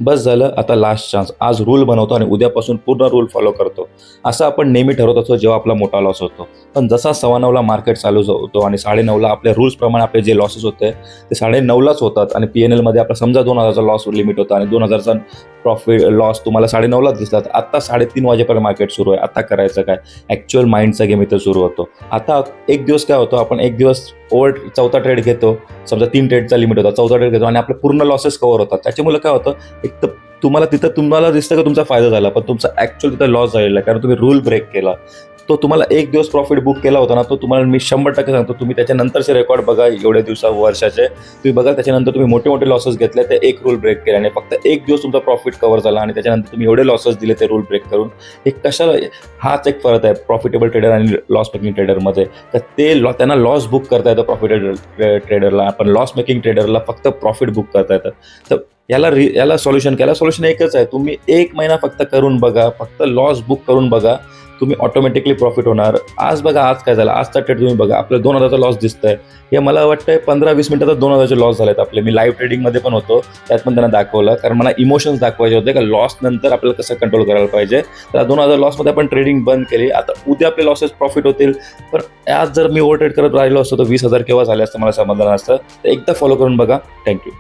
बस झालं, आता last chance. आज रूल बनवतो आणि उद्यापासून पूर्ण रूल फॉलो करतो. असं आपण नेहमी ठरवत असतो जेव्हा आपला मोठा लॉस होतो. पण जसा 9:15ला मार्केट चालू होतो आणि 9:30ला आपल्या रूल्सप्रमाणे आपले जे लॉसेस होते ते 9:30लाच होतात आणि P&Lमध्ये आपला समजा 2,000चा लॉस लिमिट होता आणि 2,000चा लॉस तुम्हाला 9:30लाच दिसला. तर आता 3:30 वाजेपर्यंत मार्केट सुरू आहे. आता करायचं काय? ॲक्च्युअल माइंडचा गेम इथे सुरू होतो. आता एक दिवस काय होतो, आपण एक दिवस चौथा ट्रेड घेतो. समजा 3 ट्रेडचा लिमिट होता, चौथा ट्रेड घेतो आणि आपले पूर्ण लॉसेस कव्हर होतात. त्याच्यामुळे काय होतं, एक तर तुम्हाला दिसतं की तुमचा फायदा झाला, पण तुमचा ॲक्च्युअल तिथं लॉस झालेला आहे, कारण तुम्ही रूल ब्रेक केला. तो तुम्हाला एक दिवस प्रॉफिट बुक केला होता ना, तो तुम्हाला मी 100% सांगतो, तुम्ही त्याच्यानंतरचे रेकॉर्ड बघा एवढ्या वर्षाचे, तुम्ही बघा त्याच्यानंतर तुम्ही मोठे मोठे लॉसेस घेतले, ते एक रूल ब्रेक केल्याने फक्त एक दिवस तुमचा प्रॉफिट कव्हर झाला आणि त्याच्यानंतर तुम्ही एवढे लॉसेस दिले ते रूल ब्रेक करून. हे कशाला? हाच एक फरक आहे प्रॉफिटेबल ट्रेडर आणि लॉस मेकिंग ट्रेडरमध्ये. तर त्यांना लॉस बुक करता येतं प्रॉफिटेबल ट्रेडरला, पण लॉस मेकिंग ट्रेडरला फक्त प्रॉफिट बुक करता येतं. तर याला सोल्युशन एकच आहे. तुम्ही 1 महिना फक्त करून बघा, फक्त लॉस बुक करून बघा, तुम्ही ऑटोमॅटिकली प्रॉफिट होणार. आज बघा, आज काय झालं, आजचा ट्रेड तुम्ही बघा, आपलं 2,000चा लॉस दिसतंय. हे मला वाटतंय 15-20 मिनिटात 2,000चे लॉस झालेत आपले. मी लाईव्ह ट्रेडिंगमध्ये पण होतो, त्यात पण त्यांना दाखवलं, कारण मला इमोशन्स दाखवायचे होते का लॉस नंतर आपल्याला कसं कंट्रोल करायला पाहिजे. तर 2,000 लॉसमध्ये आपण ट्रेडिंग बंद केली. आता उद्या आपले लॉसेस प्रॉफिट होतील, पण आज जर मी ओव्हर ट्रेड करत राहिलो असतो तर 20,000 केव्हा झाले असतं मला समाधान असतं. तर एकदा फॉलो करून बघा. थँक्यू.